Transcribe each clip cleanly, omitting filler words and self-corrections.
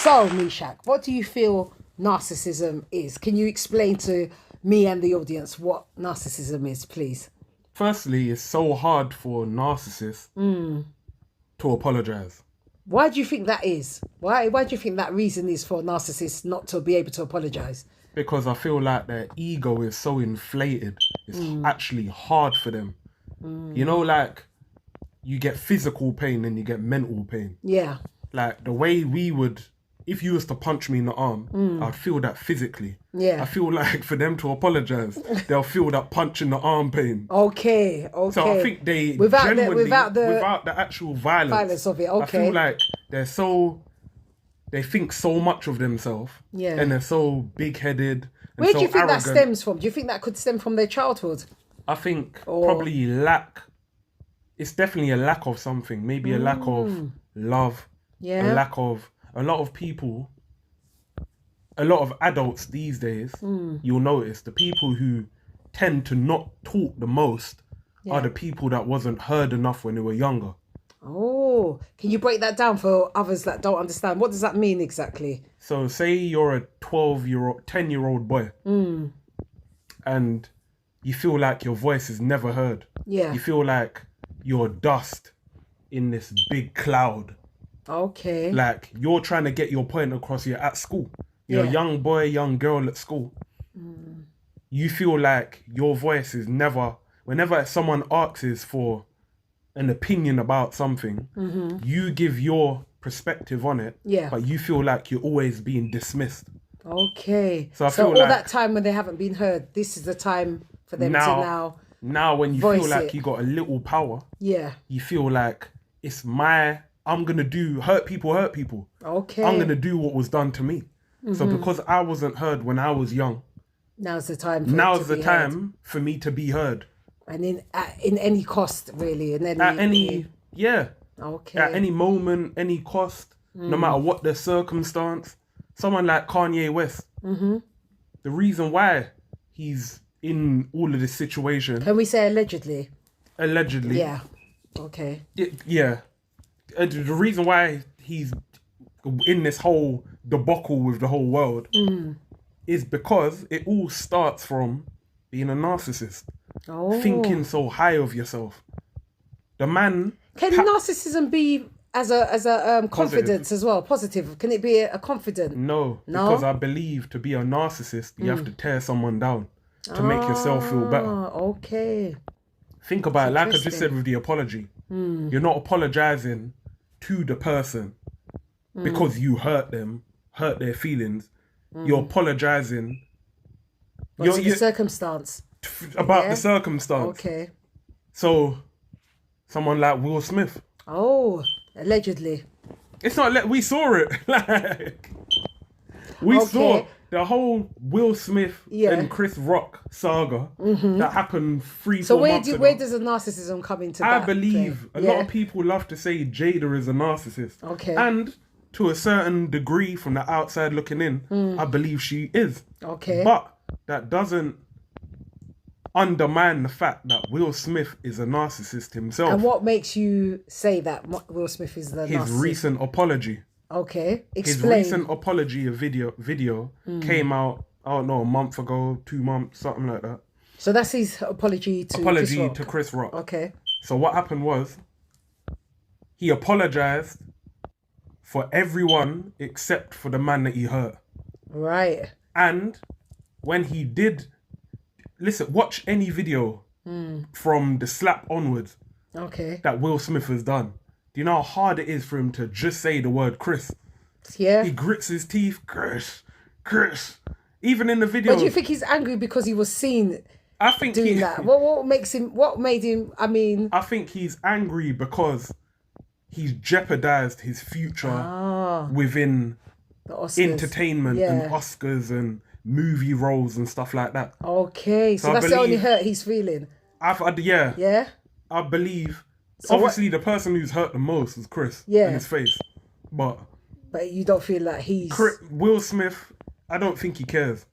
So, Mishak, what do you feel narcissism is? Can you explain to me and the audience what narcissism is, please? Firstly, it's so hard for narcissists to apologize. Why do you think that is? Why do you think that reason is for narcissists not to be able to apologize? Because I feel like their ego is so inflated. It's actually hard for them. You know, like, you get physical pain and you get mental pain. Yeah. Like, the way we would, if you was to punch me in the arm, I'd feel that physically. Yeah. I feel like for them to apologise, they'll feel that punch in the arm pain. Okay. So I think they without the actual violence of it. Okay. I feel like they think so much of themselves. Yeah. And they're so big-headed. And Where so do you think arrogant. that stems from? Do you think that could stem from their childhood? I think probably lack. It's definitely a lack of something. Maybe a lack of love. Yeah. A lack of a lot of people. A lot of adults these days, you'll notice the people who tend to not talk the most are the people that wasn't heard enough when they were younger. Oh, can you break that down for others that don't understand? What does that mean exactly? So say you're a 10-year-old boy and you feel like your voice is never heard. Yeah. You feel like you're dust in this big cloud. Okay. Like you're trying to get your point across, you're at school. You're a young boy, young girl at school. You feel like your voice is never, whenever someone asks for an opinion about something, you give your perspective on it, but you feel like you're always being dismissed. Okay. So I feel all like that time when they haven't been heard, this is the time for them to now when you feel like it. you got a little power, you feel like I'm going to hurt people. Okay. I'm going to do what was done to me. So because I wasn't heard when I was young, now's the time for me to be heard. And in any cost, really. At any moment, any cost, no matter what the circumstance. Someone like Kanye West, the reason why he's in all of this situation. Can we say allegedly? Allegedly. Yeah. Okay. Yeah. The reason why he's in this whole debacle with the whole world is because it all starts from being a narcissist. Thinking so high of yourself. The man... Can narcissism be as a confidence as well? Positive? Can it be a confident? No, because I believe to be a narcissist, you have to tear someone down to make yourself feel better. Okay. Think about it, like I just said with the apology. You're not apologising to the person because you hurt them, hurt their feelings. You're apologising to the circumstance. About the circumstance. Okay. So, someone like Will Smith. Oh, allegedly. It's not we saw it. Like we saw the whole Will Smith and Chris Rock saga that happened 4 months ago. So where does the narcissism come into that? I believe a lot of people love to say Jada is a narcissist. Okay. And to a certain degree from the outside looking in, I believe she is. Okay. But that doesn't undermine the fact that Will Smith is a narcissist himself. And what makes you say that Will Smith is the narcissist? His recent apology. Okay, explain. His recent apology video came out, I don't know, a month ago, 2 months, something like that. So that's his apology to Chris Rock. Okay. So what happened was, he apologized for everyone except for the man that he hurt. Right. And when he did, listen, watch any video from the slap onwards that Will Smith has done. Do you know how hard it is for him to just say the word Chris? Yeah. He grits his teeth, Chris. Even in the video. But do you think he's angry because he was seen doing that? What made him, I mean... I think he's angry because he's jeopardized his future within entertainment and Oscars and movie roles and stuff like that. Okay, so that's the only hurt he's feeling. Yeah? I believe... So obviously, the person who's hurt the most is Chris in his face. But you don't feel like he's... Will Smith, I don't think he cares.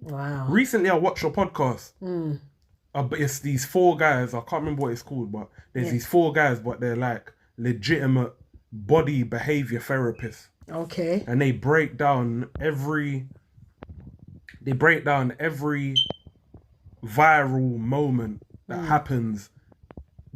Wow. Recently, I watched your podcast. But it's these 4 guys. I can't remember what it's called, but there's these 4 guys, but they're like legitimate body behavior therapists. Okay. and they break down every viral moment that happens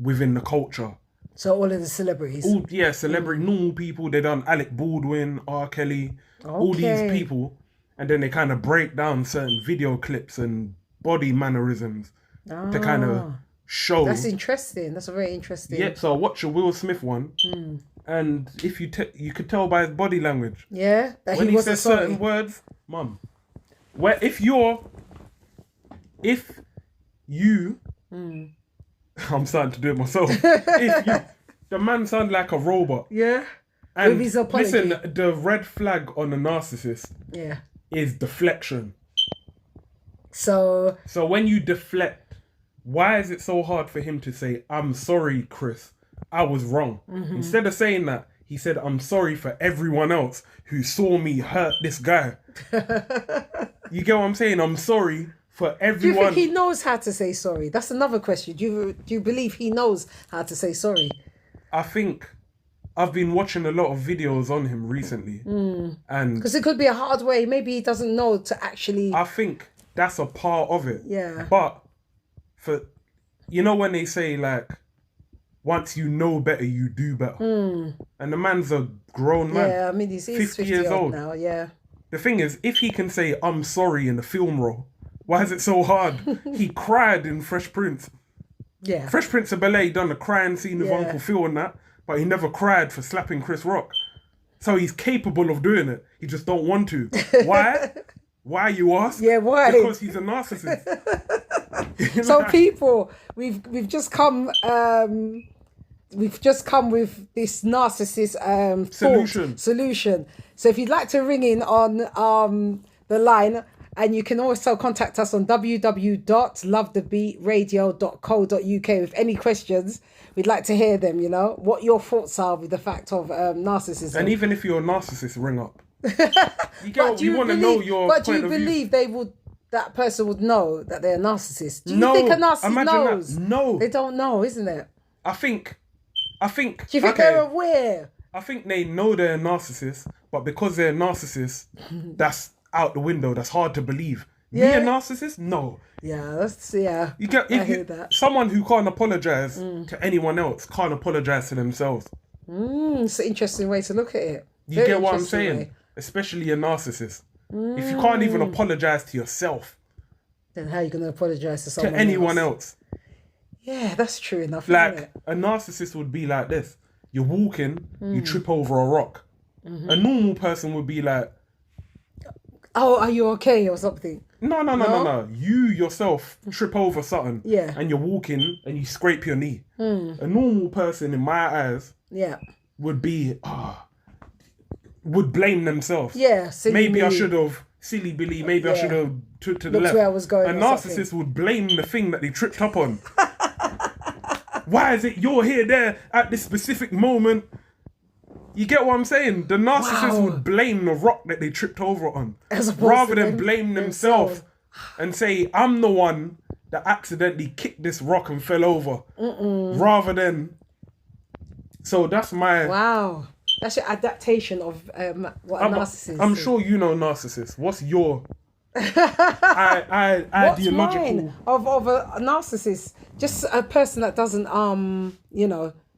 within the culture. So all of the celebrities. All celebrity, normal people. They done Alec Baldwin, R. Kelly, all these Okay. people, and then they kind of break down certain video clips and body mannerisms to kind of show. That's interesting. That's a very interesting. Yeah, so I watched a Will Smith one, and if you could tell by his body language. Yeah, that When he he wasn't says sorry. certain words, mum, where if you, I'm starting to do it myself. The man sound like a robot. Yeah. And With his apology. listen, the red flag on a narcissist Yeah. is deflection. So So when you deflect, why is it so hard for him to say, I'm sorry, Chris, I was wrong? Instead of saying that, he said, I'm sorry for everyone else who saw me hurt this guy. You get what I'm saying? I'm sorry for do you everyone. think he knows how to say sorry? That's another question. Do you believe he knows how to say sorry? I think I've been watching a lot of videos on him recently. And Because it could be a hard way. Maybe he doesn't know to actually. I think that's a part of it. Yeah. But when they say like, once you know better, you do better. And the man's a grown man. Yeah, I mean, he's 50 years old now. Yeah. The thing is, if he can say, I'm sorry in the film role, why is it so hard? He cried in Fresh Prince. Yeah. Fresh Prince of Bel-Air done a crying scene with Uncle Phil and that, but he never cried for slapping Chris Rock. So he's capable of doing it. He just don't want to. Why? Why, you ask? Yeah, why? Because he's a narcissist. So people, we've just come with this narcissist solution. So if you'd like to ring in on the line, and you can also contact us on www.lovethebeatradio.co.uk with any questions. We'd like to hear them, what your thoughts are with the fact of narcissism. And even if you're a narcissist, ring up. You want to know your But point do you of view. believe that person would know that they're a narcissist? Do you think a narcissist knows? That. No. They don't know, isn't it? I think. Do you think they're aware? I think they know they're a narcissist, but because they're a narcissist, that's out the window. That's hard to believe. Yeah. Me a narcissist? No. Yeah, I hear that. Someone who can't apologize to anyone else can't apologize to themselves. It's an interesting way to look at it. You get what I'm saying? Especially a narcissist. If you can't even apologize to yourself, then how are you going to apologize to someone anyone else? Yeah, that's true enough. Like, isn't it? a narcissist would be like this. You're walking, you trip over a rock. A normal person would be like, oh, are you okay or something? No. You yourself trip over something. Yeah. And you're walking and you scrape your knee. A normal person, in my eyes, would be, would blame themselves. Yeah. Maybe I should have, silly Billy, maybe I should have took to the left. Where I was going. A narcissist would blame the thing that they tripped up on. Why is it you're here, there, at this specific moment? You get what I'm saying? The narcissist would blame the rock that they tripped over on, rather than blame themselves and say, I'm the one that accidentally kicked this rock and fell over. Rather than... So that's my... Wow. That's your adaptation of what a narcissist I'm is. sure you know narcissists. What's your ideological... Mine of a narcissist? Just a person that doesn't,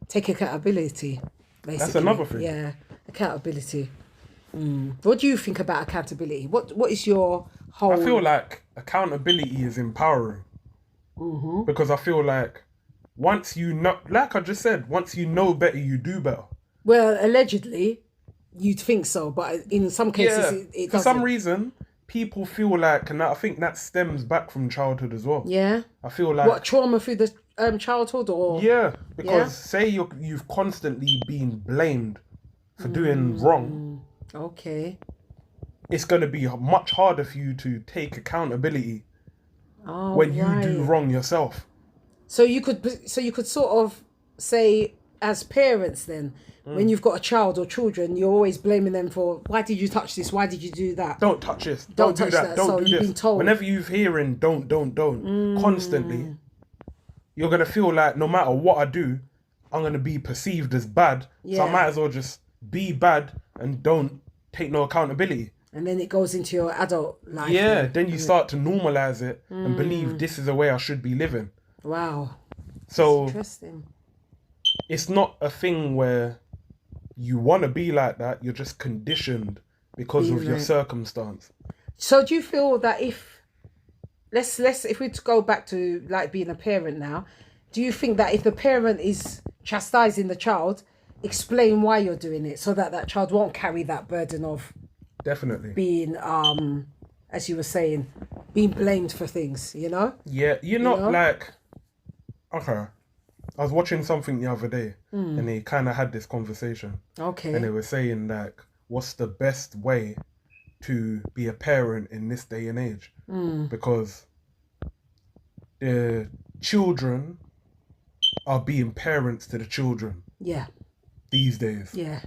take accountability. Basically. That's another thing. Yeah, accountability. What do you think about accountability? What is your whole... I feel like accountability is empowering. Because I feel like once you know, like I just said, once you know better, you do better. Well, allegedly, you'd think so, but in some cases, it for doesn't. some reason, people feel like, and I think that stems back from childhood as well. Yeah. I feel like... What, trauma through the childhood or... Yeah, because say you've constantly been blamed for doing wrong. Okay. It's going to be much harder for you to take accountability when you do wrong yourself. So you could sort of say, as parents then, when you've got a child or children, you're always blaming them for, why did you touch this? Why did you do that? Don't touch this. Don't do touch that. that. Don't So do you've this. been told. Whenever you're hearing don't, constantly, you're going to feel like no matter what I do, I'm going to be perceived as bad. So I might as well just be bad and don't take no accountability. And then it goes into your adult life. Yeah, then you start to normalize it and believe this is the way I should be living. Wow. So That's interesting. it's not a thing where you want to be like that. You're just conditioned because of your circumstance. So do you feel that if we go back to like being a parent now, do you think that if the parent is chastising the child, explain why you're doing it so that that child won't carry that burden of Definitely being as you were saying, being blamed for things, you know? Yeah, you're not like, okay, I was watching something the other day and they kind of had this conversation. Okay. And they were saying like, what's the best way to be a parent in this day and age? Because the children are being parents to the children. Yeah. These days. Yeah.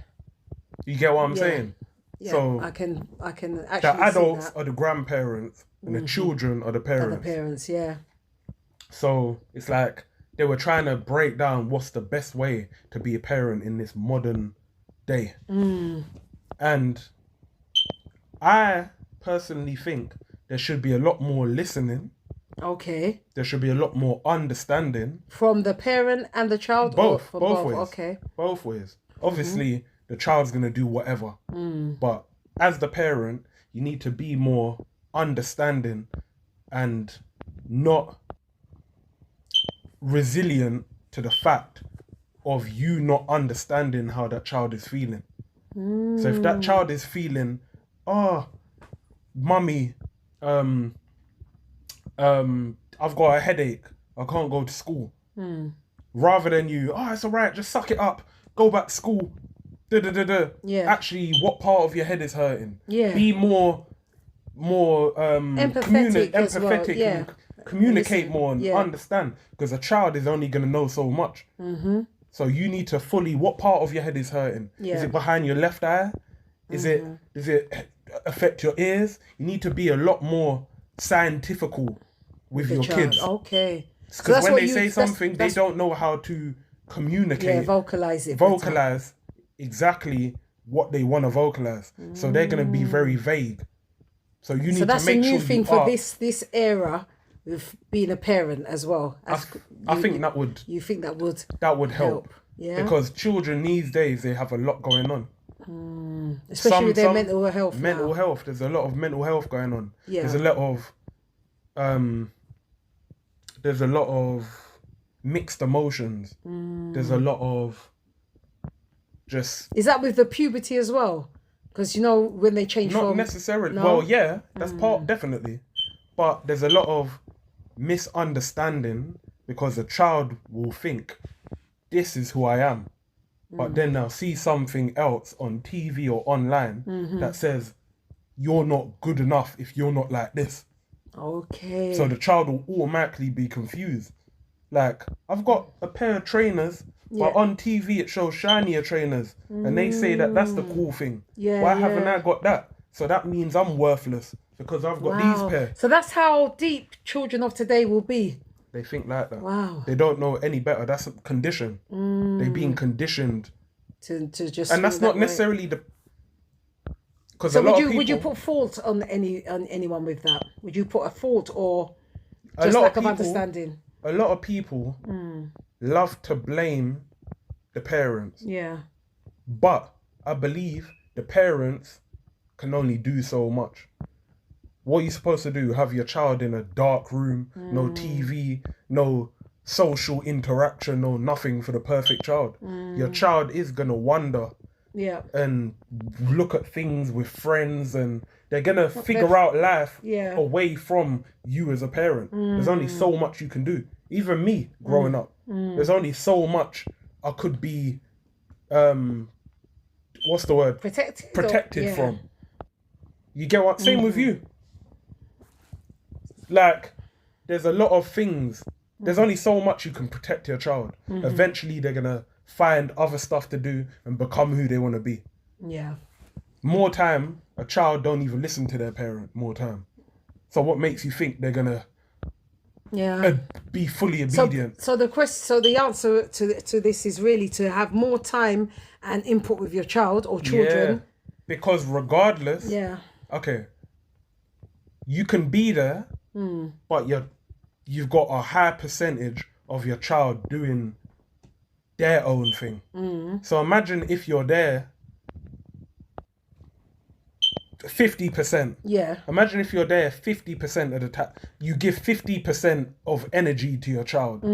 You get what I'm saying? Yeah, so I can actually the adults see that. are the grandparents and the children are the parents. The parents, yeah. So it's like they were trying to break down what's the best way to be a parent in this modern day. And I personally think there should be a lot more listening. Okay. There should be a lot more understanding. From the parent and the child? Both both ways. Okay. Both ways. Obviously, the child's going to do whatever. But as the parent, you need to be more understanding and not resilient to the fact of you not understanding how that child is feeling. So if that child is feeling, mummy, I've got a headache, I can't go to school. Rather than you, it's all right, just suck it up, go back to school. Yeah. Actually, what part of your head is hurting? Yeah. Be more empathetic as well. Yeah. And communicate more and understand, because a child is only going to know so much. So you need to fully, what part of your head is hurting? Is it behind your left eye? Does it affect your ears? You need to be a lot more scientifical with your kids. Okay. Because when they say something, they don't know how to communicate. Yeah, vocalize it. Vocalize exactly what they want to vocalize. So they're going to be very vague. So you need to make sure. So that's a new thing for this era with being a parent as well. I think that would. You think that would? That would help. Yeah. Because children these days, they have a lot going on. Especially with their mental health. Mental health. There's a lot of mental health going on. Yeah. There's a lot of mixed emotions. There's a lot of just. Is that with the puberty as well? Because when they change not from. Necessarily. No? Well, yeah, that's part definitely, but there's a lot of misunderstanding because the child will think this is who I am, but then they'll see something else on TV or online that says you're not good enough if you're not like this. Okay. So the child will automatically be confused. Like, I've got a pair of trainers, but on TV it shows shinier trainers, and they say that that's the cool thing. Yeah. Why haven't I got that? So that means I'm worthless because I've got these pair. So that's how deep children of today will be. They think like that. Wow. They don't know any better. That's a condition. They're being conditioned to just. And that's not necessarily the. Because so a lot of people, would you put fault on anyone with that? Would you put a fault or a just lot lack of of people, understanding? A lot of people love to blame the parents. Yeah. But I believe the parents can only do so much. What are you supposed to do? Have your child in a dark room, no TV, no social interaction, no nothing for the perfect child. Your child is going to wander and look at things with friends, and they're going to figure out life away from you as a parent. There's only so much you can do. Even me growing up, there's only so much I could be, what's the word? Protected from. You get what? Same with you. Like, there's a lot of things. There's only so much you can protect your child. Eventually, they're going to find other stuff to do and become who they want to be. Yeah. More time, a child don't even listen to their parent more time. So what makes you think they're going to be fully obedient? So the answer to this is really to have more time and input with your child or children. Because regardless, Yeah. okay, you can be there, but you've got a high percentage of your child doing their own thing. So imagine if you're there 50%. Yeah. Imagine if you're there 50% of the time. You give 50% of energy to your child.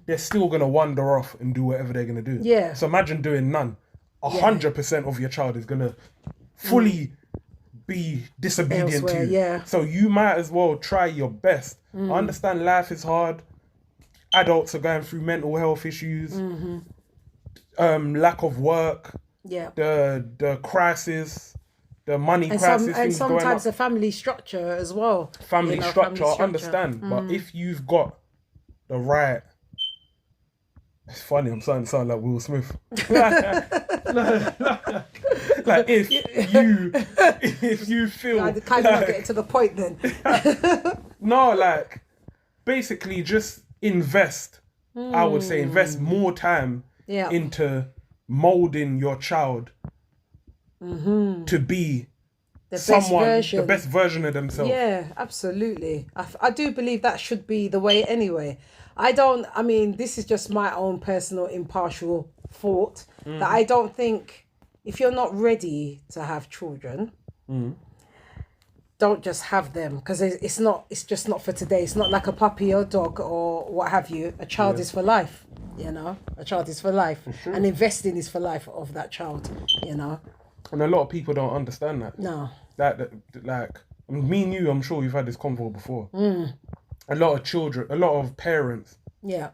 They're still going to wander off and do whatever they're going to do. Yeah. So imagine doing none. 100% of your child is going to fully be disobedient Elsewhere, to you. yeah. So you might as well try your best. I understand life is hard. Adults are going through mental health issues. Lack of work. Yeah. The crisis. The money And crisis. and things going up. sometimes the family structure as well. Family structure, I understand. But if you've got the right... It's funny, I'm starting to sound like Will Smith. like if you feel... I kind of not getting to the point then. No, like, basically just invest. I would say invest more time into molding your child to be the best version of themselves. Yeah, absolutely. I do believe that should be the way anyway. This is just my own personal impartial thought that I don't think if you're not ready to have children, don't just have them, because it's just not for today. It's not like a puppy or dog or what have you. A child is for life, a child is for life, and investing is for life of that child, And a lot of people don't understand that. No. Like, me and you, I'm sure you've had this convo before. A lot of parents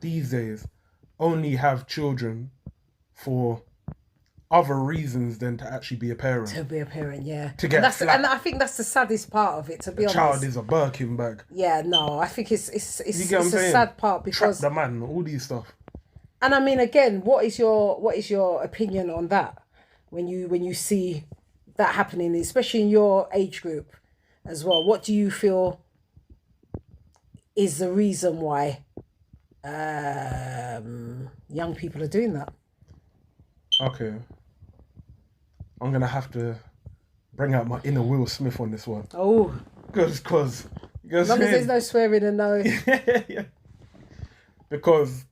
these days only have children for other reasons than to actually be a parent. To be a parent, yeah. To get and I think that's the saddest part of it, to be honest. Child is a Birkin bag. Yeah, no, I think it's You get what I'm saying? sad part, because Trap the man, all these stuff. And I mean, again, what is your opinion on that when you see that happening, especially in your age group as well? What do you feel is the reason why young people are doing that? Okay. I'm going to have to bring out my inner Will Smith on this one. Oh. Because as long as there's no swearing and no... yeah. Because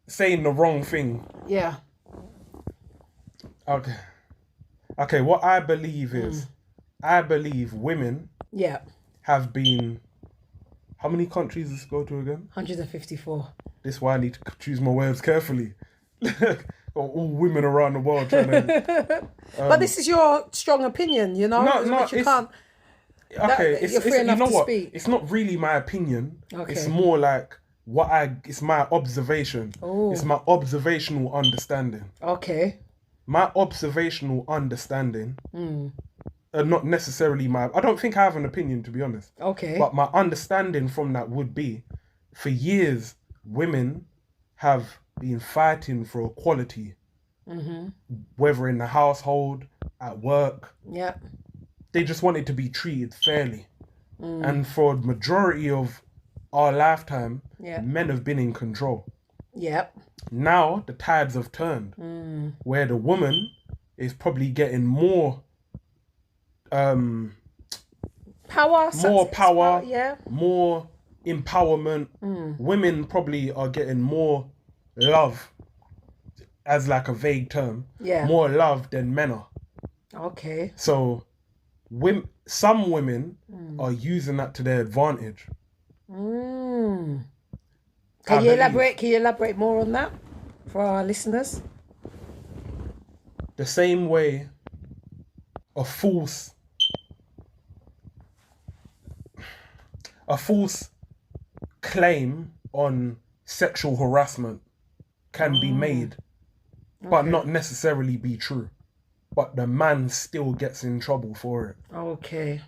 saying the wrong thing. Yeah. Okay, what I believe is, I believe women have been... How many countries does this go to again? 154. This is why I need to choose my words carefully. All women around the world trying to... but this is your strong opinion, No, you can't... Okay, you're free enough you know to what? speak. It's not really my opinion. Okay. It's more like it's my observation. Oh. It's my observational understanding. Okay. My observational understanding... not necessarily I don't think I have an opinion, to be honest. Okay. But my understanding from that would be, for years, women have been fighting for equality. Whether in the household, at work. Yeah. They just wanted to be treated fairly. And for the majority of our lifetime, men have been in control. Yep. Now, the tides have turned. Where the woman is probably getting more... power, more empowerment. Women probably are getting more love, as like a vague term. Yeah. More love than men are. Okay. So, some women are using that to their advantage. Can you elaborate more on that for our listeners? The same way a false claim on sexual harassment can be made, but not necessarily be true. But the man still gets in trouble for it. Okay.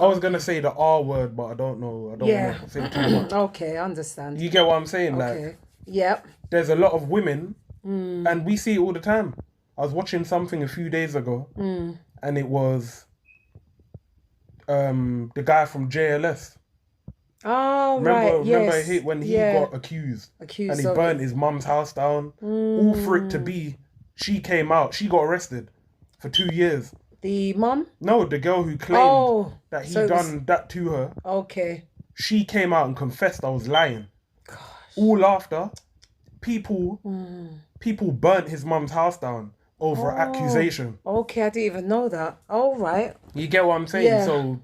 I was going to say the R word, but I don't know. I don't want to say too much. Okay, I understand. You get what I'm saying? Okay. Like, yep. There's a lot of women, and we see it all the time. I was watching something a few days ago, and it was the guy from JLS. Oh, remember yes. when he got accused and he burnt his mum's house down, all for it to be, she came out, she got arrested for 2 years. The mum? No, the girl who claimed that he so it was- done that to her. Okay. She came out and confessed I was lying. Gosh. All after people burnt his mum's house down over accusation. Okay, I didn't even know that. All right. You get what I'm saying? Yeah. So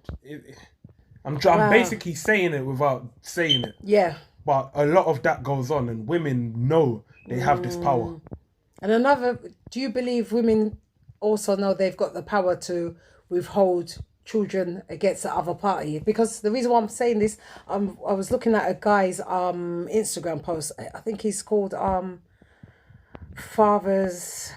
I'm basically saying it without saying it. Yeah. But a lot of that goes on, and women know they have this power. And do you believe women also know they've got the power to withhold children against the other party? Because the reason why I'm saying this, I was looking at a guy's Instagram post. I think he's called Fathers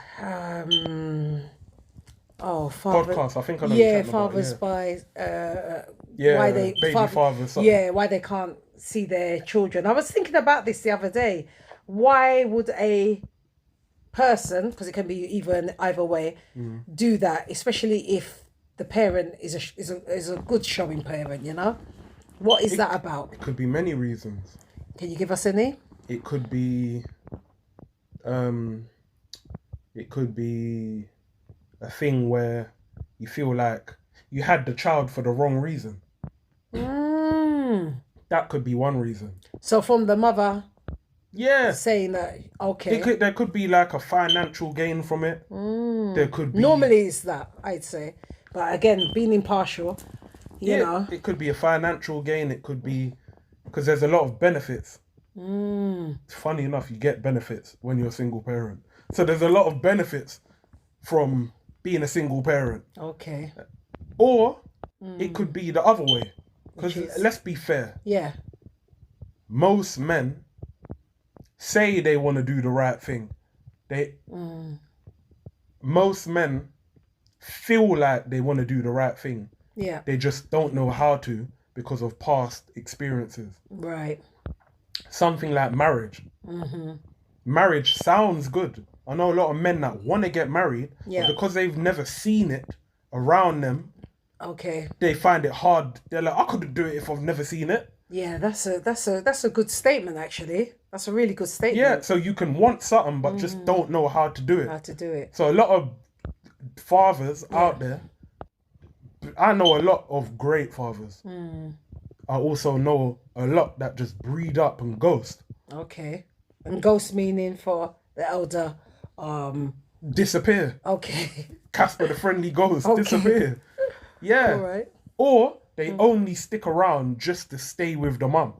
Podcast. I think I know. Yeah, fathers by why they fathers. Why they can't see their children. I was thinking about this the other day. Why would a person, because it can be either way, do that, especially if the parent is a good showing parent, you know? What is that about? It could be many reasons. Can you give us any? It could be a thing where you feel like you had the child for the wrong reason. That could be one reason. So from the mother saying that, okay. There could be like a financial gain from it. There could be... Normally it's that, I'd say. But again, being impartial, you know. It could be a financial gain. It could be... Because there's a lot of benefits. Funny enough, you get benefits when you're a single parent. So there's a lot of benefits from being a single parent. Okay. Or it could be the other way. Because let's be fair. Yeah. Most men say they want to do the right thing. Most men feel like they want to do the right thing. Yeah. They just don't know how to because of past experiences. Right. Something like marriage. Marriage sounds good. I know a lot of men that want to get married, but because they've never seen it around them, they find it hard. They're like, I couldn't do it if I've never seen it. Yeah, that's a good statement, actually. That's a really good statement. Yeah, so you can want something, but just don't know how to do it. How to do it. So a lot of fathers out there, I know a lot of great fathers. I also know a lot that just breed up and ghost. Okay. And ghost meaning for the elder... disappear. Okay. Casper the Friendly Ghost. Disappear. Yeah. All right. Or they only stick around just to stay with the mum.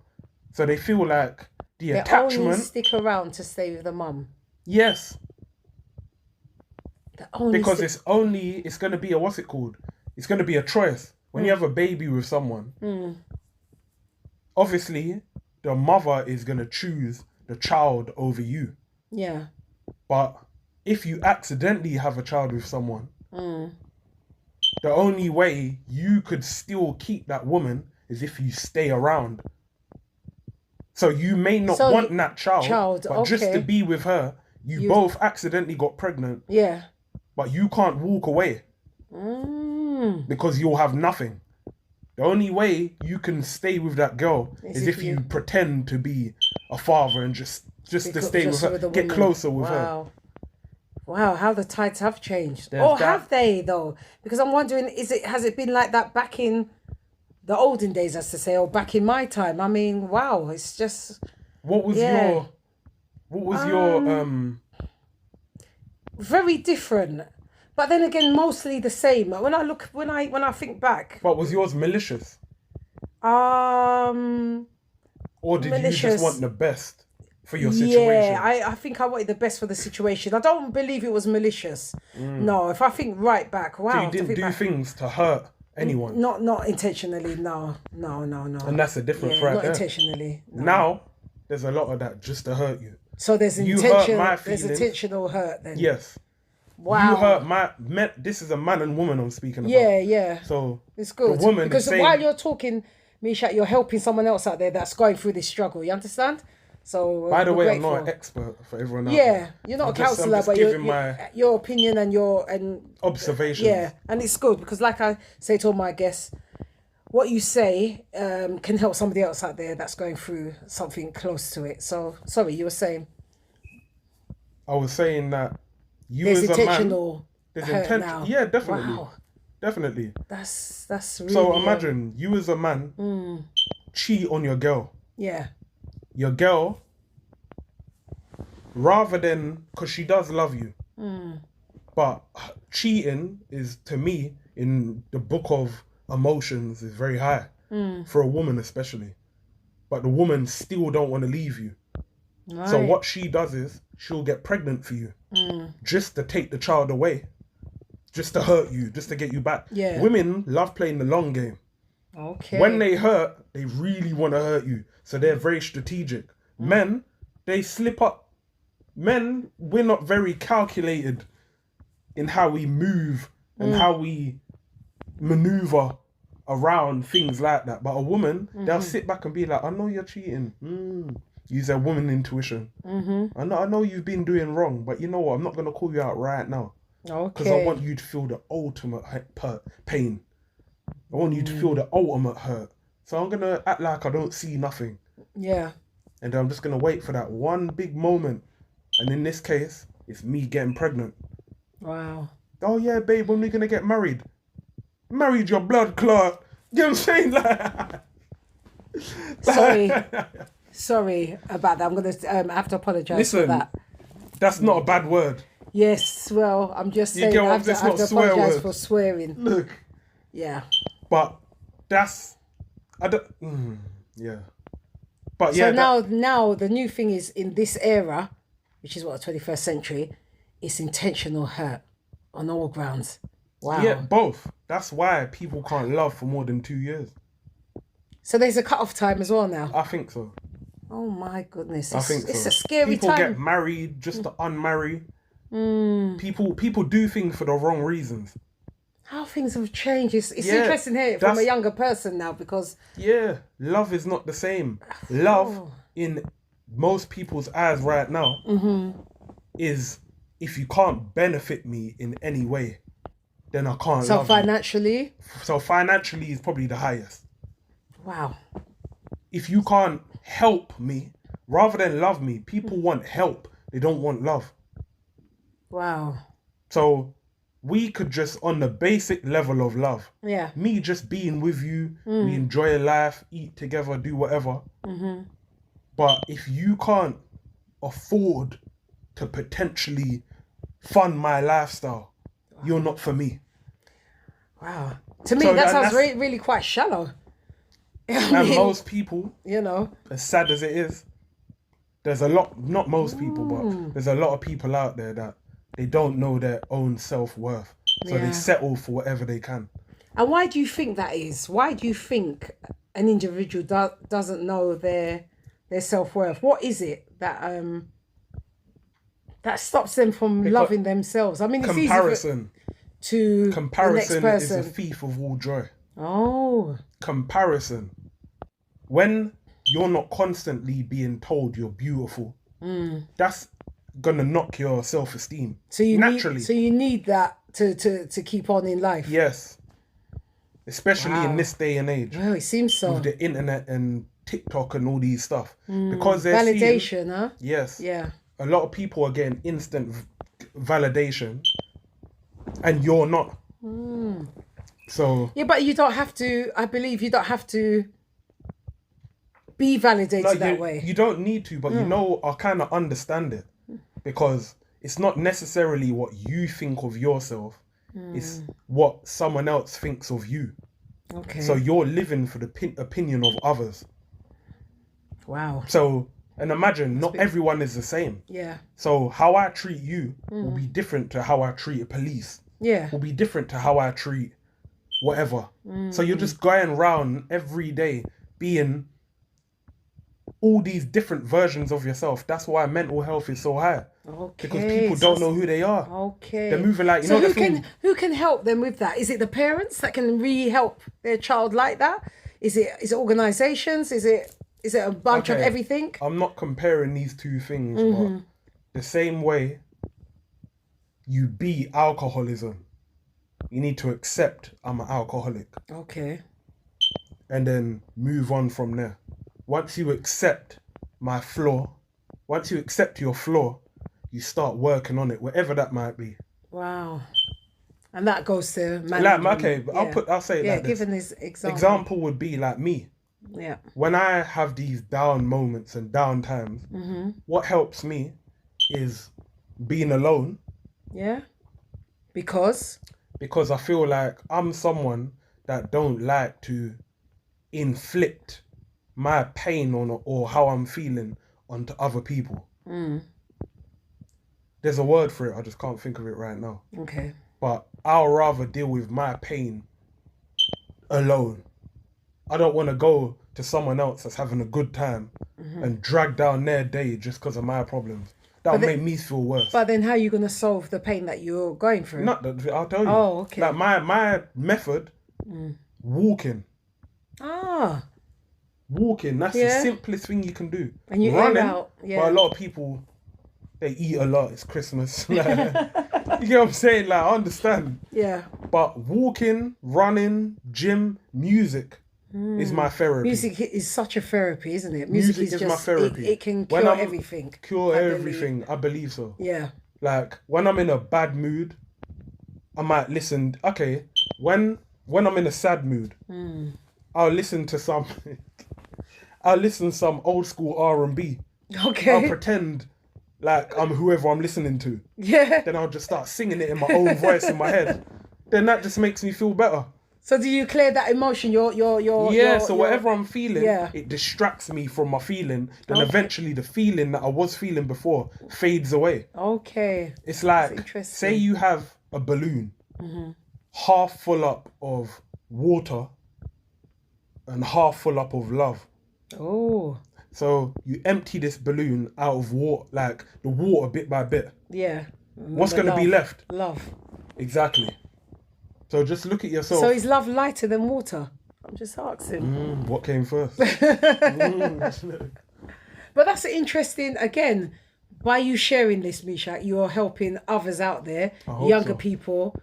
So they feel like the attachment... They only stick around to stay with the mum. Yes. Because it's going to be what's it called? It's going to be a choice. When you have a baby with someone, obviously the mother is going to choose the child over you. Yeah. But if you accidentally have a child with someone, the only way you could still keep that woman is if you stay around. So you may not want that child, but just to be with her, you both accidentally got pregnant. Yeah. But you can't walk away because you'll have nothing. The only way you can stay with that girl is if you pretend to be a father and just to stay with her, get closer with her. Wow, how the tides have changed. Have they though? Because I'm wondering, has it been like that back in the olden days, as to say, or back in my time? I mean, wow, it's just... What was your very different. But then again, mostly the same. When I think back. But was yours malicious? Or did you just want the best for your situation? Yeah, I think I wanted the best for the situation. I don't believe it was malicious. No, if I think right back, wow. So you didn't do things to hurt anyone? Not intentionally, no. And that's the difference right not there. Not intentionally. No. Now, there's a lot of that just to hurt you. So there's intentional hurt then? Yes. Wow. You hurt this is a man and woman I'm speaking about. Yeah. So it's good. The woman because while you're talking, Misha, you're helping someone else out there that's going through this struggle. You understand? So by the way, I'm not an expert for everyone else. Yeah, you're not a counsellor, but your opinion and your observations. Yeah, and it's good because, like I say to all my guests, what you say can help somebody else out there that's going through something close to it. So, sorry, you were saying? I was saying that there's intentional hurt now. Yeah, definitely. Wow. definitely. That's really. So imagine you as a man cheat on your girl. Yeah. Your girl, rather than, because she does love you, but cheating is, to me, in the book of emotions, is very high for a woman especially. But the woman still don't want to leave you. Right. So what she does is she'll get pregnant for you just to take the child away, just to hurt you, just to get you back. Yeah. Women love playing the long game. Okay. When they hurt, they really want to hurt you. So they're very strategic. Men, they slip up. Men, we're not very calculated in how we move and how we maneuver around things like that. But a woman, they'll sit back and be like, I know you're cheating. Use their woman intuition. I know you've been doing wrong, but you know what? I'm not going to call you out right now. Okay. Because I want you to feel the ultimate pain. I want you to feel the ultimate hurt. So I'm going to act like I don't see nothing. Yeah. And I'm just going to wait for that one big moment. And in this case, it's me getting pregnant. Wow. Oh yeah, babe, when are we going to get married? Married your blood clot. You know what I'm saying? Sorry about that. I'm going to have to apologise Listen, for that. That's not a bad word. Yes, well, I'm just saying get I what? have to, That's I have not to swear apologise word. for swearing. Look. Yeah. But that's... I don't... yeah. But So yeah... now the new thing is, in this era, which is what, the 21st century, it's intentional hurt on all grounds. Wow. Yeah, both. That's why people can't love for more than 2 years. So there's a cut-off time as well now? I think so. Oh my goodness. I think so. It's a scary people time. People get married just to unmarry. People do things for the wrong reasons. How things have changed. It's interesting here from a younger person now, because... Yeah, love is not the same. Love, in most people's eyes right now, is if you can't benefit me in any way, then I can't love you. Financially? So financially is probably the highest. Wow. If you can't help me, rather than love me, people want help. They don't want love. Wow. So we could just, on the basic level of love, me just being with you, we enjoy life, eat together, do whatever. But if you can't afford to potentially fund my lifestyle, you're not for me. Wow. To me, that sounds really quite shallow. And most people, you know, as sad as it is, there's a lot, not most people, but there's a lot of people out there that they don't know their own self-worth. So they settle for whatever they can. And why do you think that is? Why do you think an individual doesn't know their self-worth? What is it that that stops them from loving themselves? I mean, it's comparison to comparison the next person. is the thief of all joy. Oh. Comparison. When you're not constantly being told you're beautiful, that's gonna knock your self-esteem. So you naturally. You need that to keep on in life. Yes. Especially in this day and age. Well, it seems so. With the internet and TikTok and all these stuff. Because they're validation, huh? Yes. Yeah. A lot of people are getting instant validation and you're not. So... Yeah, but you don't have to, I believe you don't have to be validated that way. You don't need to, but you know, I kind of understand it. Because it's not necessarily what you think of yourself. It's what someone else thinks of you. Okay. So you're living for the opinion of others. Wow. So, and imagine, not everyone is the same. Yeah. So how I treat you will be different to how I treat a police. Yeah. Will be different to how I treat whatever. So you're just going around every day being all these different versions of yourself. That's why mental health is so high. Okay. Because people don't know who they are. Okay. They're moving like, so who can help them with that? Is it the parents that can really help their child like that? Is it organizations? Is it a bunch of everything? I'm not comparing these two things, but the same way you beat alcoholism, you need to accept I'm an alcoholic. Okay. And then move on from there. Once you accept my flaw, once you accept your flaw, you start working on it, whatever that might be. Wow. And that goes to Like, management. okay, but I'll say it like this. Given this example. Example would be like me. Yeah. When I have these down moments and down times, what helps me is being alone. Yeah. Because I feel like I'm someone that don't like to inflict my pain on or how I'm feeling onto other people. There's a word for it, I just can't think of it right now. Okay. But I'll rather deal with my pain alone. I don't want to go to someone else that's having a good time and drag down their day just because of my problems. That'll make me feel worse. But then how are you going to solve the pain that you're going through? Not that, I'll tell you. Oh, okay. Like my method, walking. Walking, that's the simplest thing you can do. And you running, air out. Yeah. But a lot of people, they eat a lot. It's Christmas. Like, you get what I'm saying? Like, I understand. Yeah. But walking, running, gym, music is my therapy. Music is such a therapy, isn't it? Music is just, my therapy. It can cure everything. I believe so. Yeah. Like, when I'm in a bad mood, I might listen. Okay, when I'm in a sad mood, I'll listen to some old school R&B. Okay. I'll pretend like I'm whoever I'm listening to. Yeah. Then I'll just start singing it in my own voice in my head. Then that just makes me feel better. So do you clear that emotion? Whatever I'm feeling, it distracts me from my feeling. Then eventually the feeling that I was feeling before fades away. Okay. It's like, say you have a balloon half full up of water and half full up of love. Oh. So you empty this balloon out of water, like the water bit by bit. Yeah. What's going to be left? Love. Exactly. So just look at yourself. So is love lighter than water? I'm just asking. What came first? But that's interesting. Again, by you sharing this, Misha, you're helping others out there, younger people,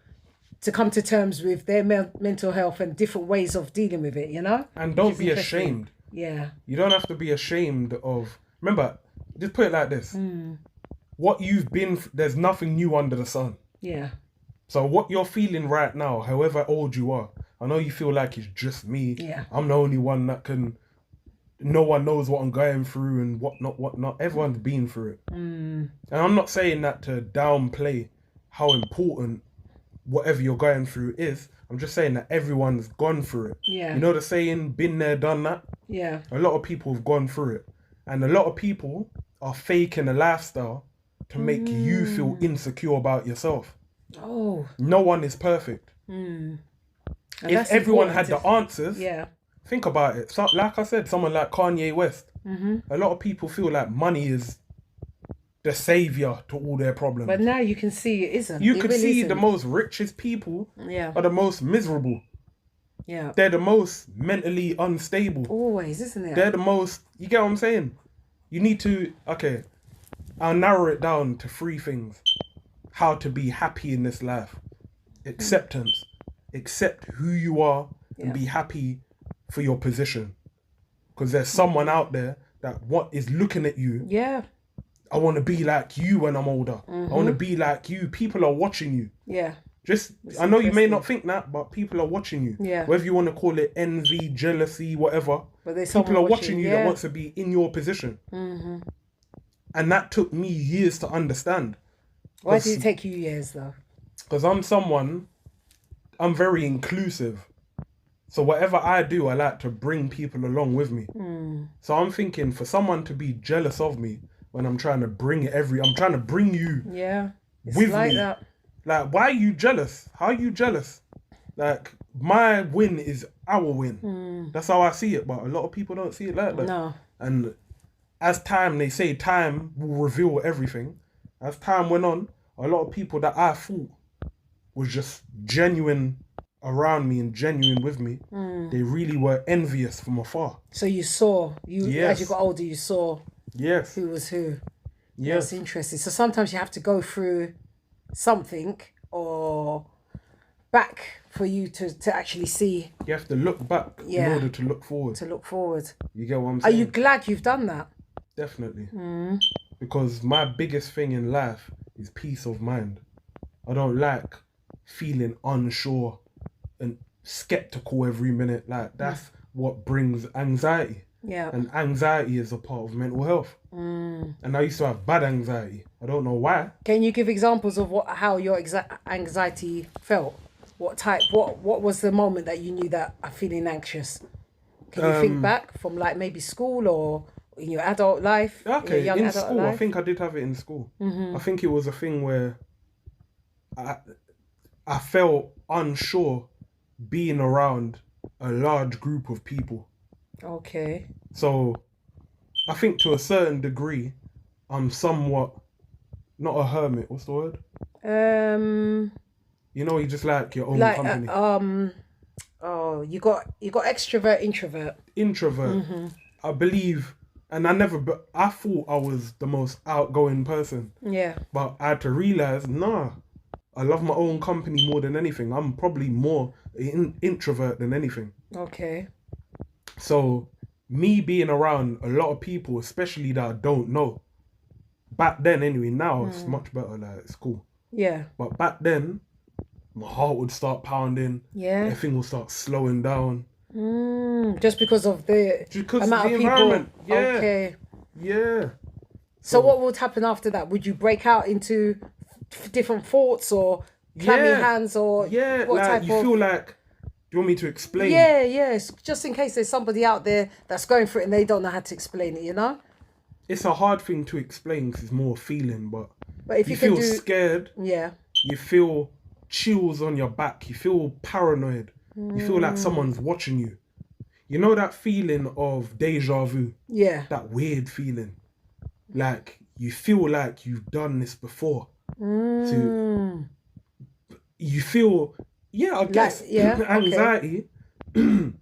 to come to terms with their mental health and different ways of dealing with it, you know? And don't be ashamed. Yeah. You don't have to be ashamed of... Remember, just put it like this. What you've been... There's nothing new under the sun. Yeah. So what you're feeling right now, however old you are, I know you feel like it's just me. Yeah. I'm the only one that can... No one knows what I'm going through and whatnot. Everyone's been through it. And I'm not saying that to downplay how important whatever you're going through is. I'm just saying that everyone's gone through it. Yeah. You know the saying, been there, done that? Yeah. A lot of people have gone through it. And a lot of people are faking a lifestyle to make you feel insecure about yourself. Oh. No one is perfect. If everyone had the answers, think about it. So, like I said, someone like Kanye West, a lot of people feel like money is the savior to all their problems. But now you can see it isn't. You can see the most richest people are the most miserable. Yeah. They're the most mentally unstable. Always, isn't it? They're the most... You get what I'm saying? You need to... Okay, I'll narrow it down to 3 things. How to be happy in this life. Acceptance. Accept who you are and be happy for your position. Because there's someone out there that is looking at you. Yeah. I want to be like you when I'm older. I want to be like you. People are watching you. Yeah. I know you may not think that, but people are watching you. Yeah. Whether you want to call it envy, jealousy, whatever. But there's people are someone watching you that wants to be in your position. And that took me years to understand. Why did it take you years though? Because I'm very inclusive. So whatever I do, I like to bring people along with me. So I'm thinking for someone to be jealous of me when I'm trying to bring I'm trying to bring you with like me. that. Like, why are you jealous? How are you jealous? Like, my win is our win. That's how I see it. But a lot of people don't see it like that. No. And as they say time will reveal everything. As time went on, a lot of people that I thought was just genuine around me and genuine with me, they really were envious from afar. So you saw, as you got older, you saw who was who. Yes. That's interesting. So sometimes you have to go through something or back for you to actually see. You have to look back in order to look forward. You get what I'm saying? Are you glad you've done that? Definitely. Because my biggest thing in life is peace of mind. I don't like feeling unsure and skeptical every minute. Like that's what brings anxiety. Yeah. And anxiety is a part of mental health. And I used to have bad anxiety. I don't know why. Can you give examples of how your anxiety felt? What was the moment that you knew that I'm feeling anxious? Can you think back from like maybe school or in your adult life? Okay, young in adult school, life? I think I did have it in school. I think it was a thing where I felt unsure being around a large group of people. Okay. So I think to a certain degree, I'm somewhat not a hermit. What's the word? You know, you just like your own Like company. oh, you got extrovert, introvert. Introvert. I believe, and I thought I was the most outgoing person. Yeah. But I had to realize, nah, I love my own company more than anything. I'm probably more introvert than anything. Okay. So me being around a lot of people, especially that I don't know, back then anyway, now it's much better, like it's cool. Yeah. But back then, my heart would start pounding. Yeah. Everything would start slowing down. Just because of the amount of people. Yeah. Okay. Yeah. So what would happen after that? Would you break out into different thoughts or clammy hands or what like type you of... feel like, do you want me to explain? Yeah, just in case there's somebody out there that's going through it and they don't know how to explain it, you know? It's a hard thing to explain because it's more feeling, but if you you can feel scared. Yeah. You feel chills on your back. You feel paranoid. You feel like someone's watching you. You know that feeling of deja vu? Yeah. That weird feeling. Like you feel like you've done this before. So you feel, I guess, anxiety. Okay.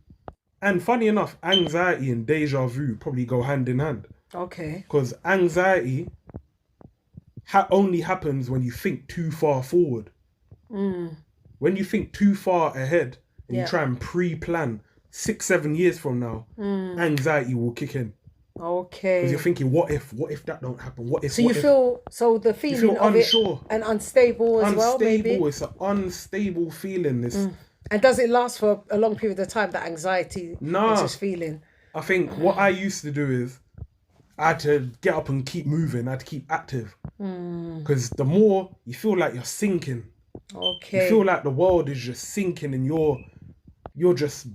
And funny enough, anxiety and deja vu probably go hand in hand. Okay. Because anxiety only happens when you think too far forward. When you think too far ahead and you try and pre-plan 6-7 years from now, anxiety will kick in. Okay. Because you're thinking, what if that don't happen? What if? So you feel the feeling of unsure. It and unstable as well, maybe. It's an unstable feeling. This. And does it last for a long period of time? That anxiety, anxious feeling. I think what I used to do is I had to get up and keep moving. I had to keep active. Because the more you feel like you're sinking. Okay. You feel like the world is just sinking and you're just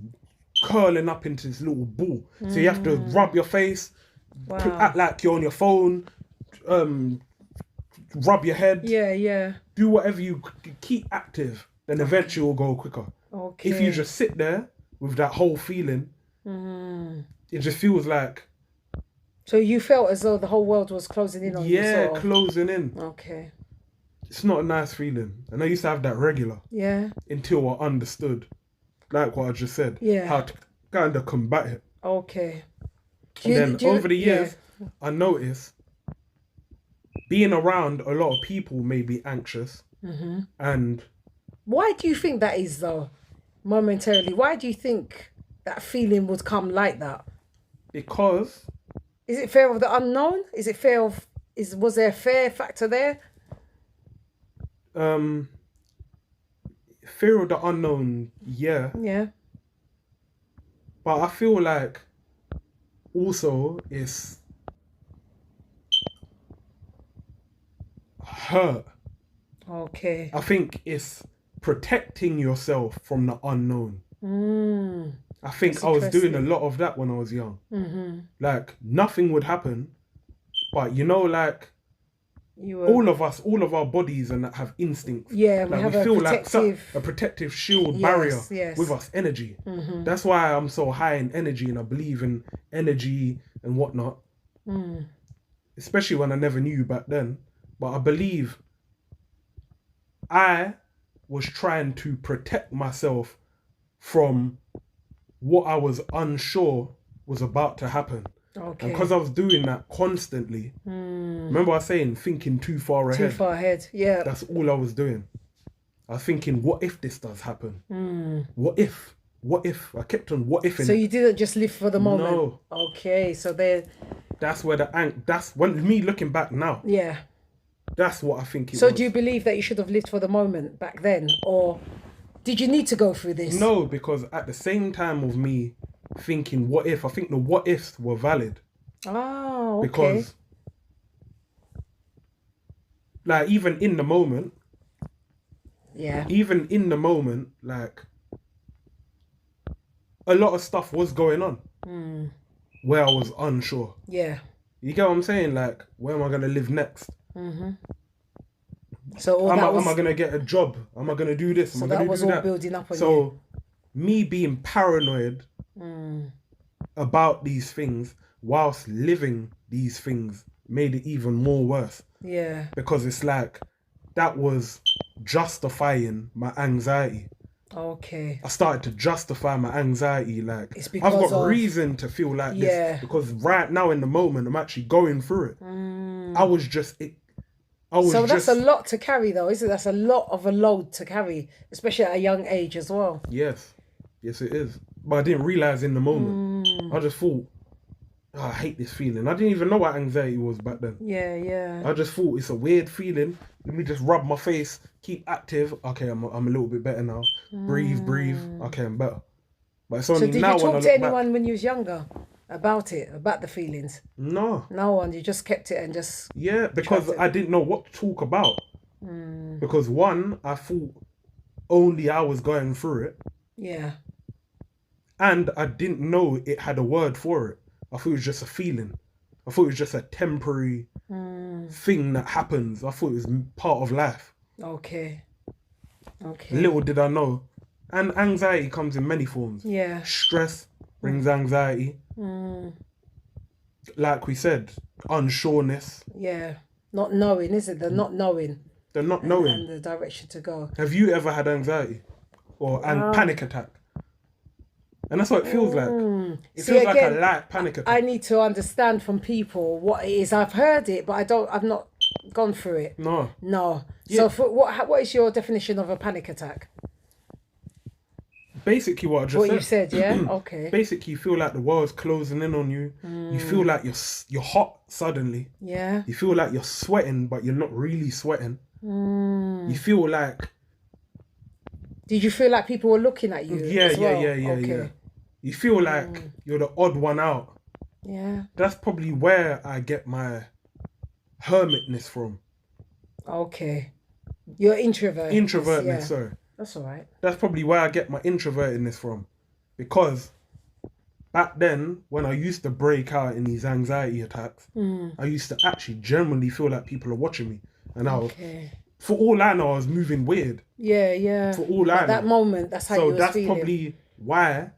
curling up into this little ball. So you have to rub your face, act like you're on your phone, rub your head. Yeah. Do whatever you keep active, then eventually it'll go quicker. Okay. If you just sit there with that whole feeling, it just feels like... So you felt as though the whole world was closing in on you? Yeah, closing in. Okay. It's not a nice feeling. And I used to have that regular. Yeah. Until I understood, like what I just said, how to kind of combat it. Okay. Over the years, I noticed being around a lot of people made me anxious. And... Why do you think that is, though? Momentarily, why do you think that feeling would come like that? Because... Is it fear of the unknown? Is it fear of... Was there a fear factor there? Fear of the unknown, yeah. Yeah. But I feel like also it's hurt. Okay. I think it's protecting yourself from the unknown. I think I was doing a lot of that when I was young. Like nothing would happen, but you know, like all of our bodies and that have instincts. Yeah, like, we have feel protective... like a protective shield barrier with us energy. That's why I'm so high in energy and I believe in energy and whatnot. Especially when I never knew back then. But I believe I was trying to protect myself from what I was unsure was about to happen. Okay. And because I was doing that constantly, remember I was saying thinking too far ahead. Too far ahead, yeah. That's all I was doing. I was thinking, what if this does happen? What if? I kept on what if. So you didn't just live for the moment? No. Okay, so that's where that's when me looking back now. Yeah. That's what I think it So was. do you believe that you should have lived for the moment back then, or did you need to go through this? No, because at the same time of me thinking, what if? I think the what ifs were valid. Oh, okay. Because, like, even in the moment, like, a lot of stuff was going on where I was unsure. Yeah. You get what I'm saying? Like, where am I going to live next? So am I going to get a job? Am I going to do this? Am I going to do that? So that was all building up on you. So, me being paranoid about these things whilst living these things made it even more worse. Yeah. Because it's like, that was justifying my anxiety. Okay. I started to justify my anxiety. Like, It's I've because got of... reason to feel like this. Because right now in the moment, I'm actually going through it. So that's a lot to carry, though, isn't it? That's a lot of a load to carry, especially at a young age as well. Yes, it is. But I didn't realize in the moment. I just thought, oh, I hate this feeling. I didn't even know what anxiety was back then. Yeah. I just thought it's a weird feeling. Let me just rub my face, keep active. Okay, I'm a little bit better now. Breathe. Okay, I'm better. But it's only so did now you talk when to anyone back, when you was younger about it, about the feelings? No one. You just kept it and just... Yeah, because I didn't know what to talk about. Because one, I thought only I was going through it. Yeah. And I didn't know it had a word for it. I thought it was just a feeling. I thought it was just a temporary thing that happens. I thought it was part of life. Okay. Little did I know. And anxiety comes in many forms. Yeah. Stress brings anxiety. Like we said, unsureness. Yeah. Not knowing, is it? The not knowing. The not knowing. And the direction to go. Have you ever had anxiety? Or panic attack? And that's what it feels like. It feels like a light panic attack. I need to understand from people what it is. I've heard it, but I've not gone through it. No. Yeah. So what is your definition of a panic attack? Basically what I just said. What you said, yeah? Okay. Basically, you feel like the world's closing in on you. You feel like you're hot suddenly. Yeah. You feel like you're sweating, but you're not really sweating. You feel like... Did you feel like people were looking at you? Yeah. Okay. You feel like you're the odd one out. Yeah. That's probably where I get my hermitness from. Okay. You're introvert. Introvertness, sorry. That's all right. That's probably where I get my introvertedness from. Because back then, when I used to break out in these anxiety attacks, I used to actually genuinely feel like people are watching me. And I was, for all I know, I was moving weird. Yeah. For all I know. That moment, that's how you was feeling. So that's probably why...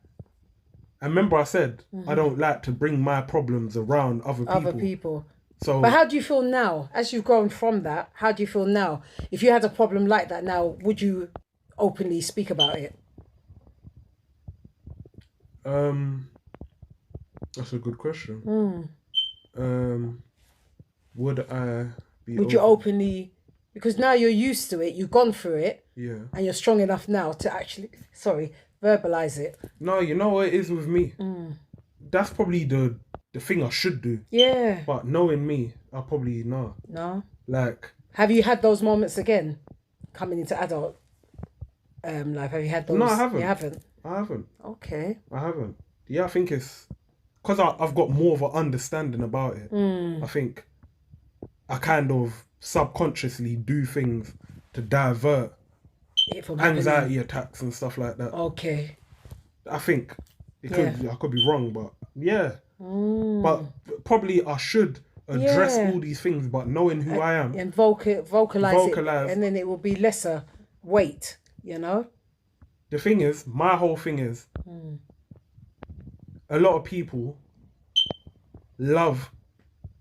I remember I said, I don't like to bring my problems around other people. So, but how do you feel now? As you've grown from that, how do you feel now? If you had a problem like that now, would you openly speak about it? That's a good question. Would I be... Would you openly... Because now you're used to it, you've gone through it. Yeah. And you're strong enough now to actually... verbalize it. No, you know what it is with me? That's probably the thing I should do. Yeah. But knowing me, I probably no. No? Like... Have you had those moments again? Coming into adult life, have you had those? No, I haven't. You haven't? I haven't. Okay. I haven't. Yeah, I think it's... Because I've got more of an understanding about it. I think I kind of subconsciously do things to divert anxiety attacks and stuff like that. Okay. I think it could. I could be wrong, but yeah. But probably I should address all these things, but knowing who I am and vocalize it, and then it will be lesser weight. You know. The thing is, my whole thing is, a lot of people love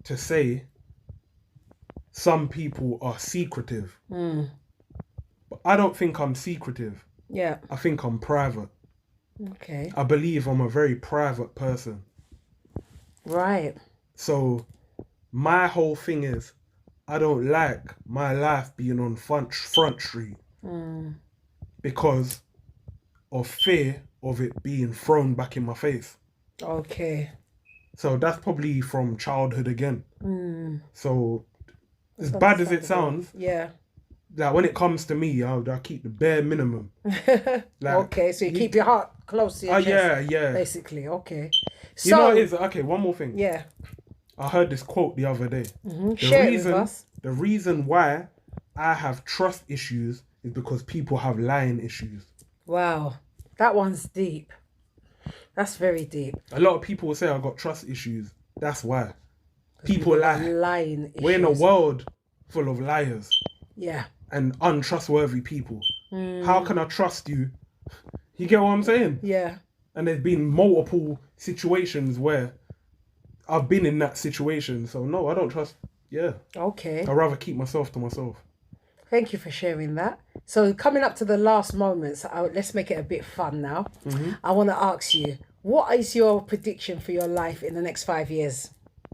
to say some people are secretive. But I don't think I'm secretive. Yeah. I think I'm private. Okay. I believe I'm a very private person. Right. So my whole thing is, I don't like my life being on front street because of fear of it being thrown back in my face. Okay. So that's probably from childhood again. So as bad as it sounds, Yeah. like when it comes to me, I keep the bare minimum. Like, okay, so you keep your heart close to your chest. Yeah. Basically, okay. So, You know what it is? Okay, one more thing. Yeah. I heard this quote the other day. Share it with us. The reason why I have trust issues is because people have lying issues. Wow. That one's deep. That's very deep. A lot of people will say I got trust issues. That's why. People lie. Lying issues. We're in a world full of liars. Yeah. And untrustworthy people. How can I trust you? You get what I'm saying? Yeah. And there's been multiple situations where I've been in that situation. So no, I don't trust. Yeah. Okay. I'd rather keep myself to myself. Thank you for sharing that. So coming up to the last moments, let's make it a bit fun now. I want to ask you, what is your prediction for your life in the next 5 years?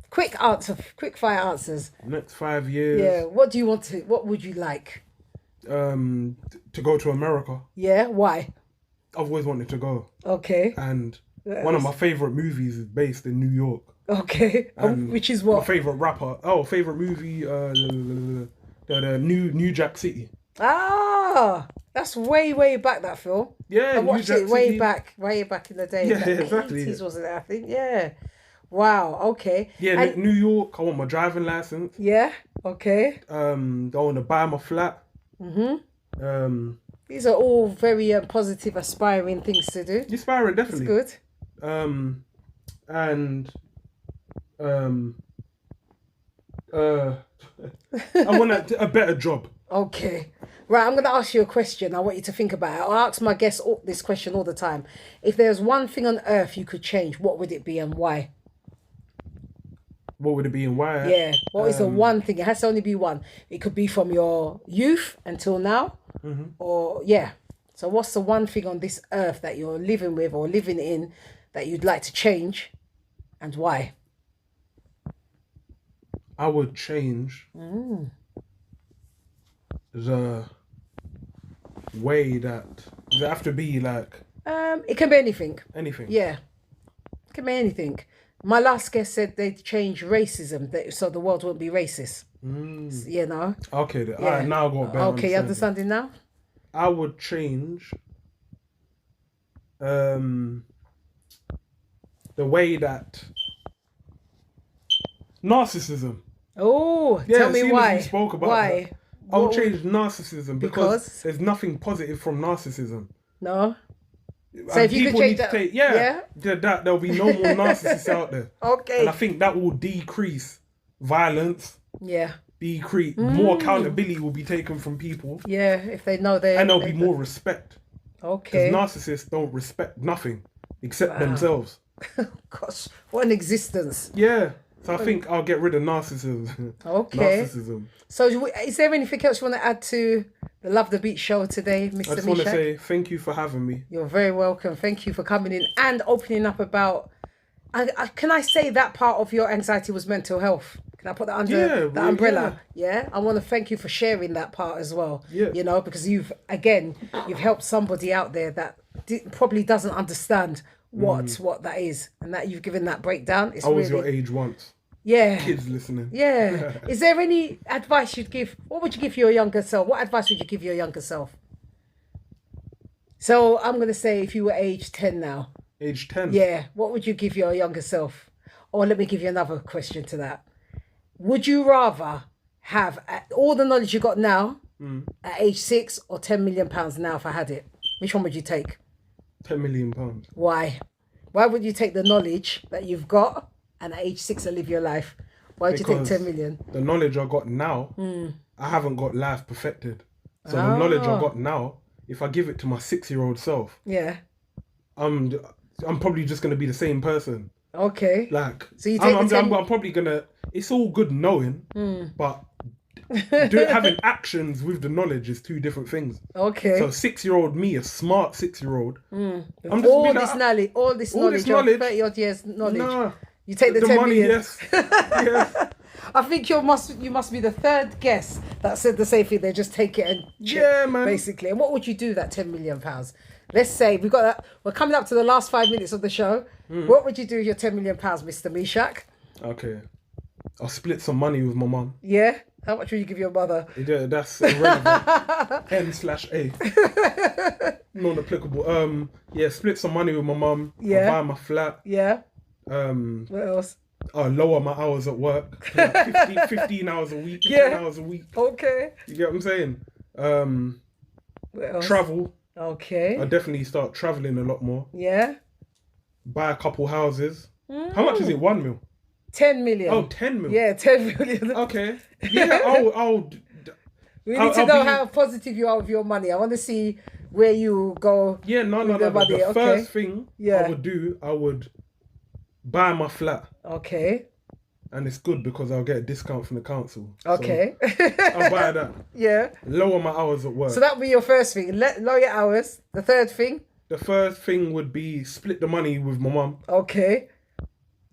Quick fire answers. Next 5 years. Yeah. What would you like? To go to America. Yeah. Why? I've always wanted to go. Okay. And one of my favorite movies is based in New York. Okay. Which is what? My favorite rapper. Favorite movie. The New Jack City. Ah, that's way back, that film. Yeah, I watched it way back in the day. Yeah, like exactly. 80s, wasn't it? I think. Yeah. Wow. Okay. Yeah, And, New York. I want my driving license. yeah. Okay. I want to buy my flat. These are all very positive, aspiring things to do. Inspiring, definitely. It's good. I want a better job. Okay. Right, I'm going to ask you a question. I want you to think about it. I ask my guests this question all the time. If there's one thing on earth you could change, what would it be and why? What would it be and why? Yeah. What is the one thing? It has to only be one. It could be from your youth until now. Or, yeah. So what's the one thing on this earth that you're living with or living in that you'd like to change and why? I would change the way that... Does it have to be like... It can be anything. Anything? Yeah. It can be anything. My last guest said they'd change racism so the world won't be racist. You know? Okay. Yeah. All right, now I've got better Okay, you understanding now? I would change the way that narcissism. Oh, tell me why. We spoke about why? That. I would change narcissism because there's nothing positive from narcissism. No. So if you could change that, that there'll be no more narcissists out there. Okay. And I think that will decrease violence. Yeah. Decrease more accountability will be taken from people. Yeah, if they know and there'll be more respect. Okay. Because narcissists don't respect nothing except themselves. Gosh, what an existence. Yeah. So I think I'll get rid of narcissism. Okay. Narcissism. So is there anything else you want to add to the Love the Beat show today, Mr. I just want to say thank you for having me. You're very welcome. Thank you for coming in and opening up about... can I say that part of your anxiety was mental health? Can I put that under the umbrella? Yeah. I want to thank you for sharing that part as well. Yeah. You know, because you've helped somebody out there that probably doesn't understand what that is, and that you've given that breakdown. I was your age once. Yeah. Kids listening. Yeah. Is there any advice you'd give? What would you give your younger self? What advice would you give your younger self? So I'm going to say if you were age 10 now. Age 10? Yeah. What would you give your younger self? Or let me give you another question to that. Would you rather have all the knowledge you got now at age 6 or £10 million now if I had it? Which one would you take? £10 million. Why? Why would you take the knowledge that you've got and at age 6 and live your life? Why would you take 10 million? The knowledge I got now, I haven't got life perfected. So the knowledge I got now, if I give it to my 6-year-old self, I'm probably just gonna be the same person. Okay. Like, so you take I'm probably gonna. It's all good knowing, but having actions with the knowledge is two different things. Okay. So 6-year-old me, a smart 6-year-old, I'm just all this knowledge, 30 odd years knowledge. Nah, you take the 10 money, million. yes. Yes. I think you must be the third guest that said the same thing. They just take it and man. Basically. And what would you do that £10 million? Let's say we're coming up to the last 5 minutes of the show. What would you do with your £10 million, Mr. Meshach? Okay. I'll split some money with my mum. Yeah. How much would you give your mother? Yeah, that's irrelevant. N/A. Non-applicable. Yeah, split some money with my mum. Yeah. I'll buy my flat. Yeah. What else? I'll lower my hours at work. Like 15 hours a week, 10 hours a week. Okay. You get what I'm saying? What else? Travel. Okay. I'll definitely start traveling a lot more. Yeah. Buy a couple houses. How much is it? 1 mil? 10 million. Oh, 10 mil. Yeah, 10 million. Okay. Yeah, I'll We need to know how positive you are with your money. I want to see where you go. Yeah, no. The first thing I would do, I would buy my flat. Okay. And it's good because I'll get a discount from the council. Okay. So I'll buy that. Yeah. Lower my hours at work. So that would be your first thing. Lower your hours. The third thing? The first thing would be split the money with my mum. Okay.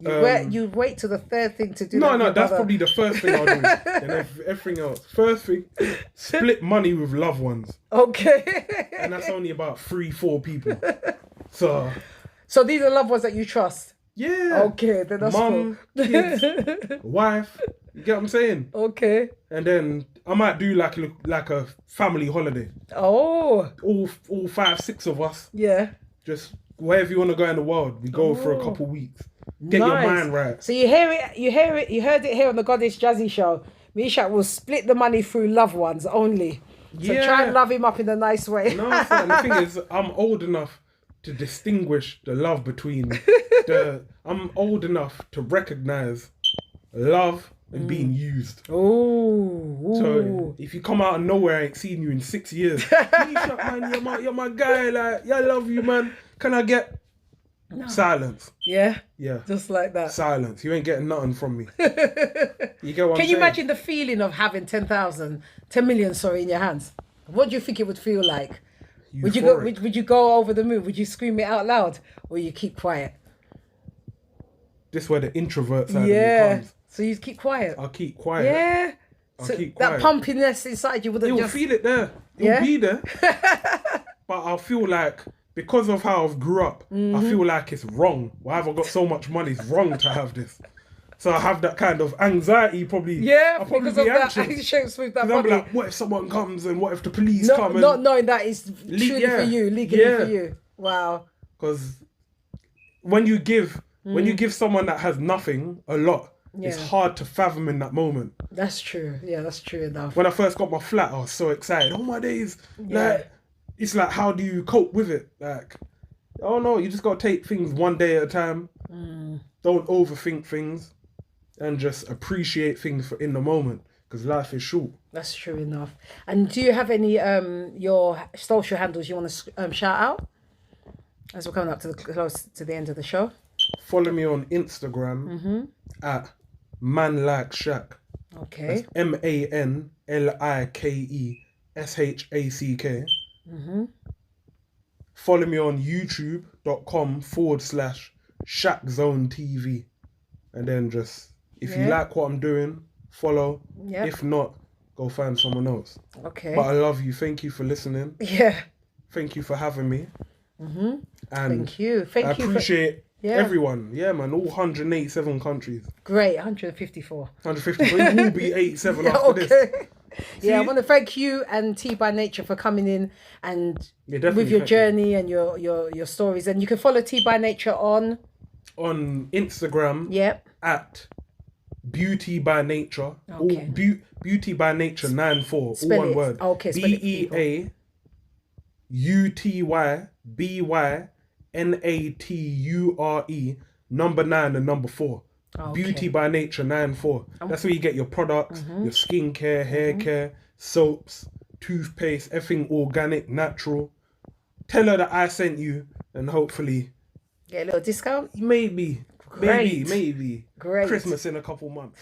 You wait till the third thing to do that. No, that's probably the first thing I'll do. And everything else. First thing, split money with loved ones. Okay. And that's only about 3-4 people. So these are loved ones that you trust? Yeah. Okay, then that's Mum, cool. kids, wife. You get what I'm saying? Okay. And then I might do like a family holiday. Oh. All 5-6 of us. Yeah. Just wherever you want to go in the world, we go for a couple weeks. Get your mind right. So you heard it here on the Godess Jazzy Show. Meshack will split the money through loved ones only. So try and love him up in a nice way. No, the thing is, I'm old enough to distinguish the love between I'm old enough to recognize love and being used. Ooh. So if you come out of nowhere, I ain't seen you in 6 years. Man, you're my guy. Like, I love you, man. Can I get silence? Yeah. Yeah. Just like that. Silence. You ain't getting nothing from me. You get what I'm saying? Can you imagine the feeling of having 10 million, in your hands? What do you think it would feel like? Euphoric. Would you go over the moon? Would you scream it out loud, or you keep quiet? This is where the introvert side of me comes. So you keep quiet. I'll keep quiet. Yeah. I'll keep quiet. That pumpiness inside you wouldn't You'll feel it there. You'll be there. But I'll feel like because of how I've grew up, I feel like it's wrong. Why have I got so much money? It's wrong to have this. So I have that kind of anxiety probably. Yeah, I'll probably because be of anxious. that anxious with that I'll money. be like, what if someone comes and what if the police come? Not knowing that it's truly for you, legally Yeah. for you. Wow. Because when you give someone that has nothing a lot, it's hard to fathom in that moment. That's true. Yeah, that's true enough. When I first got my flat, I was so excited. Oh my days. Like, it's like, how do you cope with it? Like, oh no, you just got to take things one day at a time. Don't overthink things and just appreciate things in the moment because life is short. That's true enough. And do you have any your social handles you want to shout out as we're coming up to close to the end of the show? Follow me on Instagram at manlikeshack. Okay. That's MANLIKESHACK. Follow me on youtube.com/ShackZoneTV. And then just, if you like what I'm doing, follow. Yep. If not, go find someone else. Okay. But I love you. Thank you for listening. Yeah. Thank you for having me. And Thank you. I appreciate everyone. Yeah, man. All 187 countries. Great. 154. 154. It will be 87 after this. Yeah, I want to thank you and T by Nature for coming in and with your thank journey and your stories. And you can follow T by Nature on Instagram. Yep. At Beauty by Nature. Okay. Beauty by Nature 94. Spell all one it. word. Okay. BeautyByNature number 9 and number 4. Okay. Beauty by Nature 94. That's where you get your products, your skincare, hair care, soaps, toothpaste, everything organic, natural. Tell her that I sent you and hopefully get a little discount. Maybe. Great. Maybe. Great. Christmas in a couple months.